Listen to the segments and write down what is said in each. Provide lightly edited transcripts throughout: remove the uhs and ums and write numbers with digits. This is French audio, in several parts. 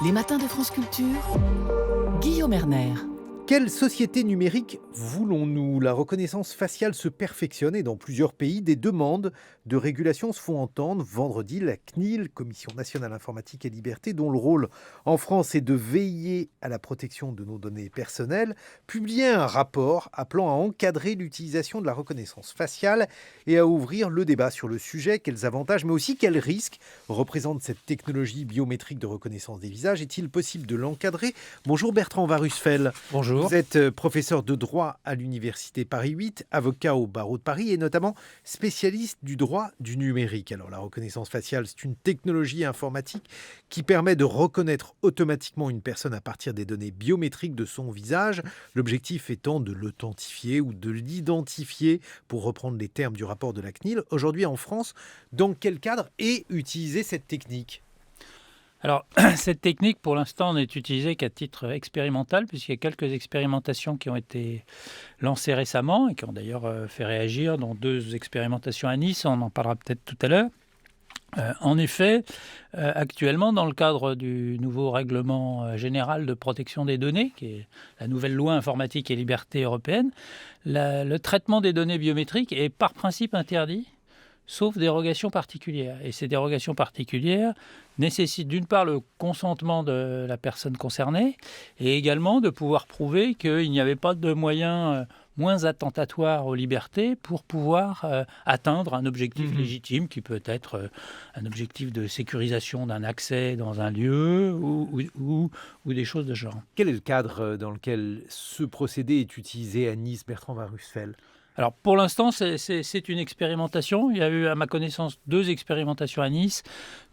Les matins de France Culture, Guillaume Erner. Quelle société numérique voulons-nous? La reconnaissance faciale se perfectionne et dans plusieurs pays, des demandes de régulation se font entendre. Vendredi, la CNIL, Commission nationale informatique et liberté, dont le rôle en France est de veiller à la protection de nos données personnelles, publiait un rapport appelant à encadrer l'utilisation de la reconnaissance faciale et à ouvrir le débat sur le sujet. Quels avantages, mais aussi quels risques représente cette technologie biométrique de reconnaissance des visages? Est-il possible de l'encadrer? Bonjour Bertrand Warusfel. Bonjour. Vous êtes professeur de droit à l'Université Paris 8, avocat au barreau de Paris et notamment spécialiste du droit du numérique. Alors la reconnaissance faciale, c'est une technologie informatique qui permet de reconnaître automatiquement une personne à partir des données biométriques de son visage. L'objectif étant de l'authentifier ou de l'identifier, pour reprendre les termes du rapport de la CNIL. Aujourd'hui en France, dans quel cadre est utilisée cette technique ? Alors, cette technique, pour l'instant, n'est utilisée qu'à titre expérimental, puisqu'il y a quelques expérimentations qui ont été lancées récemment et qui ont d'ailleurs fait réagir, dont 2 expérimentations à Nice, on en parlera peut-être tout à l'heure. En effet, actuellement, dans le cadre du nouveau règlement général de protection des données, qui est la nouvelle loi informatique et liberté européenne, le traitement des données biométriques est par principe interdit, sauf dérogations particulières. Et ces dérogations particulières nécessitent d'une part le consentement de la personne concernée et également de pouvoir prouver qu'il n'y avait pas de moyens moins attentatoires aux libertés pour pouvoir atteindre un objectif légitime qui peut être un objectif de sécurisation d'un accès dans un lieu ou des choses de ce genre. Quel est le cadre dans lequel ce procédé est utilisé à Nice, Bertrand Warusfel ? Alors, pour l'instant, c'est une expérimentation. Il y a eu, à ma connaissance, 2 expérimentations à Nice.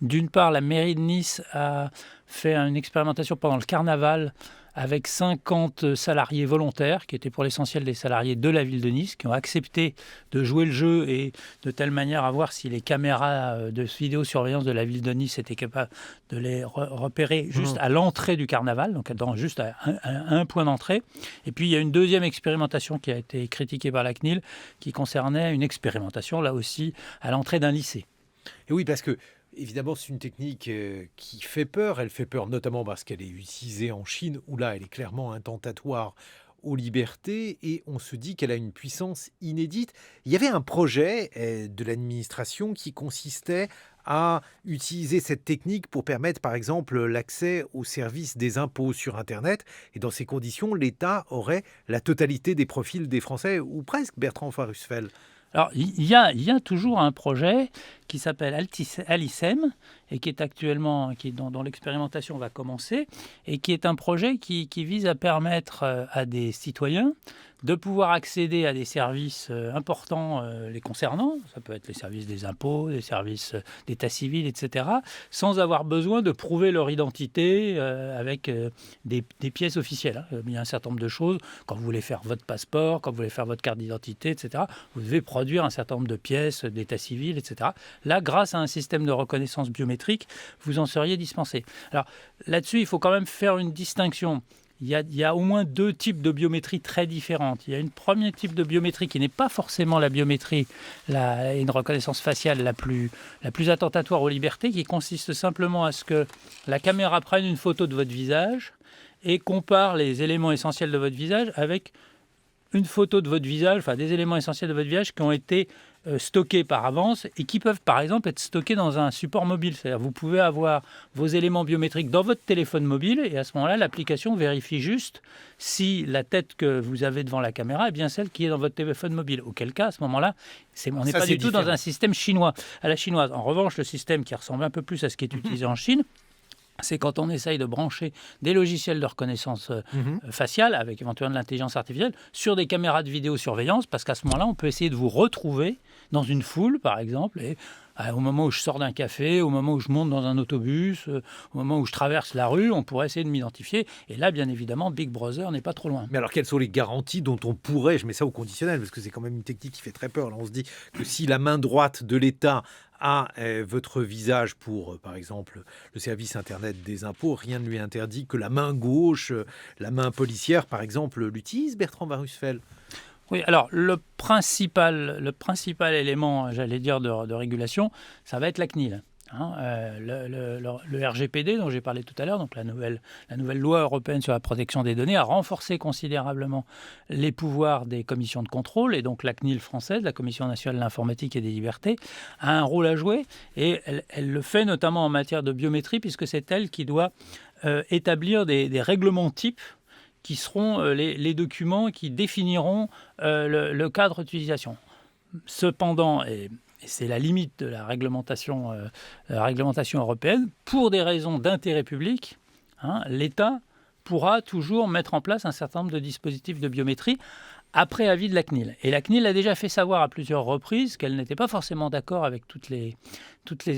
D'une part, la mairie de Nice a fait une expérimentation pendant le carnaval avec 50 salariés volontaires, qui étaient pour l'essentiel des salariés de la ville de Nice, qui ont accepté de jouer le jeu et de telle manière à voir si les caméras de vidéosurveillance de la ville de Nice étaient capables de les repérer juste à l'entrée du carnaval, donc juste à un point d'entrée. Et puis il y a une deuxième expérimentation qui a été critiquée par la CNIL, qui concernait une expérimentation, là aussi, à l'entrée d'un lycée. Et oui, parce que évidemment, c'est une technique qui fait peur. Elle fait peur notamment parce qu'elle est utilisée en Chine, où là, elle est clairement attentatoire aux libertés, et on se dit qu'elle a une puissance inédite. Il y avait un projet de l'administration qui consistait à utiliser cette technique pour permettre, par exemple, l'accès aux services des impôts sur Internet. Et dans ces conditions, l'État aurait la totalité des profils des Français, ou presque, Bertrand Warusfel. Alors, il y a toujours un projet qui s'appelle Alicem et qui est actuellement, dont l'expérimentation va commencer, et qui est un projet qui vise à permettre à des citoyens de pouvoir accéder à des services importants les concernant. Ça peut être les services des impôts, les services d'état civil, etc., sans avoir besoin de prouver leur identité avec des pièces officielles. Il y a un certain nombre de choses. Quand vous voulez faire votre passeport, quand vous voulez faire votre carte d'identité, etc., vous devez produire un certain nombre de pièces d'état civil, etc. Là, grâce à un système de reconnaissance biométrique, vous en seriez dispensé. Alors là-dessus, il faut quand même faire une distinction. Il y a au moins 2 types de biométrie très différentes. Il y a une premier type de biométrie qui n'est pas forcément la biométrie, une reconnaissance faciale la plus attentatoire aux libertés, qui consiste simplement à ce que la caméra prenne une photo de votre visage et compare les éléments essentiels de votre visage avec une photo de votre visage, enfin des éléments essentiels de votre visage qui ont été stockés par avance et qui peuvent par exemple être stockés dans un support mobile. C'est-à-dire vous pouvez avoir vos éléments biométriques dans votre téléphone mobile et à ce moment-là, l'application vérifie juste si la tête que vous avez devant la caméra est bien celle qui est dans votre téléphone mobile. Auquel cas, à ce moment-là, on n'est pas du tout dans un système chinois, à la chinoise. En revanche, le système qui ressemble un peu plus à ce qui est utilisé en Chine, c'est quand on essaye de brancher des logiciels de reconnaissance faciale, avec éventuellement de l'intelligence artificielle, sur des caméras de vidéosurveillance, parce qu'à ce moment-là, on peut essayer de vous retrouver dans une foule, par exemple, et au moment où je sors d'un café, au moment où je monte dans un autobus, au moment où je traverse la rue, on pourrait essayer de m'identifier. Et là, bien évidemment, Big Brother n'est pas trop loin. Mais alors, quelles sont les garanties dont on pourrait, je mets ça au conditionnel, parce que c'est quand même une technique qui fait très peur. Là, on se dit que si la main droite de l'État a votre visage pour, par exemple, le service Internet des impôts, rien ne lui interdit que la main gauche, la main policière, par exemple, l'utilise, Bertrand Warusfel. Oui, alors le principal élément, j'allais dire, de régulation, ça va être la CNIL. Le RGPD dont j'ai parlé tout à l'heure, donc la nouvelle loi européenne sur la protection des données, a renforcé considérablement les pouvoirs des commissions de contrôle, et donc la CNIL française, la Commission nationale de l'informatique et des libertés, a un rôle à jouer, et elle le fait notamment en matière de biométrie, puisque c'est elle qui doit établir des règlements types qui seront les documents qui définiront le cadre d'utilisation. Cependant, et c'est la limite de la réglementation européenne, pour des raisons d'intérêt public, l'État pourra toujours mettre en place un certain nombre de dispositifs de biométrie après avis de la CNIL. Et la CNIL a déjà fait savoir à plusieurs reprises qu'elle n'était pas forcément d'accord avec toutes les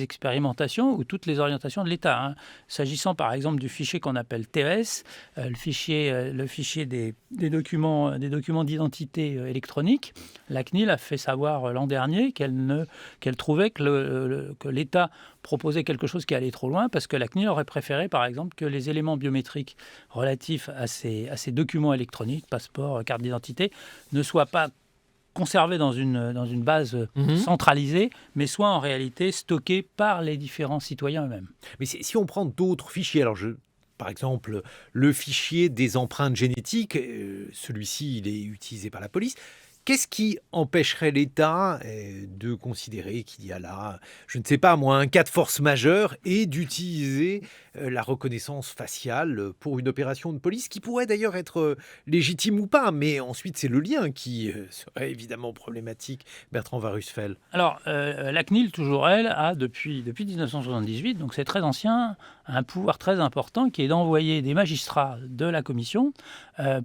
expérimentations ou toutes les orientations de l'État. S'agissant par exemple du fichier qu'on appelle TES, le fichier des documents d'identité électronique, la CNIL a fait savoir l'an dernier qu'elle trouvait que l'État proposait quelque chose qui allait trop loin, parce que la CNIL aurait préféré par exemple que les éléments biométriques relatifs à ces documents électroniques, passeport, carte d'identité, ne soient pas conservés dans une base centralisée, mais soient en réalité stockés par les différents citoyens eux-mêmes. Mais si on prend d'autres fichiers, par exemple, le fichier des empreintes génétiques, celui-ci, il est utilisé par la police. Qu'est-ce qui empêcherait l'État de considérer qu'il y a là, je ne sais pas moi, un cas de force majeure et d'utiliser la reconnaissance faciale pour une opération de police qui pourrait d'ailleurs être légitime ou pas, mais ensuite c'est le lien qui serait évidemment problématique, Bertrand Warusfeld. Alors, la CNIL, toujours elle, a depuis 1978, donc c'est très ancien, un pouvoir très important qui est d'envoyer des magistrats de la commission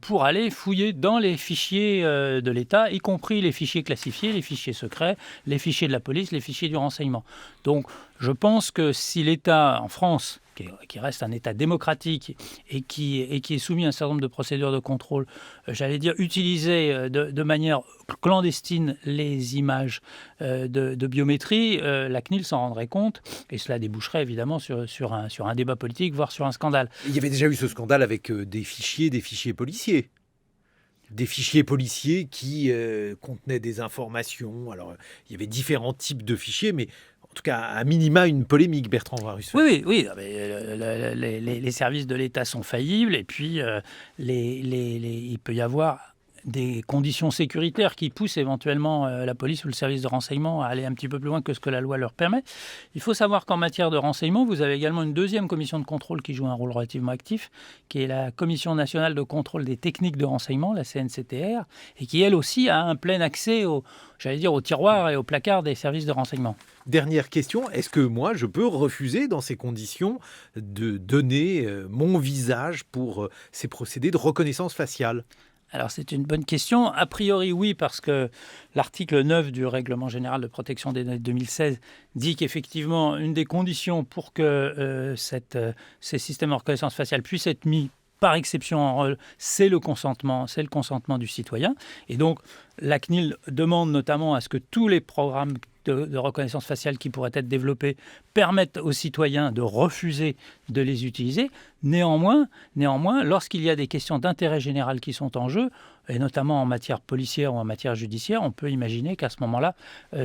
pour aller fouiller dans les fichiers de l'État, y compris les fichiers classifiés, les fichiers secrets, les fichiers de la police, les fichiers du renseignement. Donc, je pense que si l'État, en France, qui reste un État démocratique et qui est soumis à un certain nombre de procédures de contrôle, utiliser de manière clandestine les images de biométrie, la CNIL s'en rendrait compte, et cela déboucherait évidemment sur un débat politique, voire sur un scandale. Il y avait déjà eu ce scandale avec des fichiers policiers. Des fichiers policiers qui contenaient des informations. Alors, il y avait différents types de fichiers, mais en tout cas, à minima, une polémique, Bertrand Warusfeld. Oui. Les services de l'État sont faillibles, et puis il peut y avoir des conditions sécuritaires qui poussent éventuellement la police ou le service de renseignement à aller un petit peu plus loin que ce que la loi leur permet. Il faut savoir qu'en matière de renseignement, vous avez également une deuxième commission de contrôle qui joue un rôle relativement actif, qui est la Commission nationale de contrôle des techniques de renseignement, la CNCTR, et qui elle aussi a un plein accès au tiroir et au placard des services de renseignement. Dernière question, est-ce que moi, je peux refuser dans ces conditions de donner mon visage pour ces procédés de reconnaissance faciale ? Alors c'est une bonne question. A priori oui, parce que l'article 9 du Règlement général de protection des données de 2016 dit qu'effectivement une des conditions pour que ces systèmes de reconnaissance faciale puissent être mis par exception en rôle, c'est le consentement du citoyen. Et donc la CNIL demande notamment à ce que tous les programmes de reconnaissance faciale qui pourraient être développés permettent aux citoyens de refuser de les utiliser. Néanmoins, lorsqu'il y a des questions d'intérêt général qui sont en jeu, et notamment en matière policière ou en matière judiciaire, on peut imaginer qu'à ce moment-là,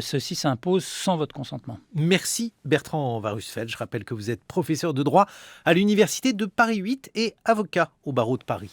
ceci s'impose sans votre consentement. Merci Bertrand Warusfeld. Je rappelle que vous êtes professeur de droit à l'Université de Paris 8 et avocat au barreau de Paris.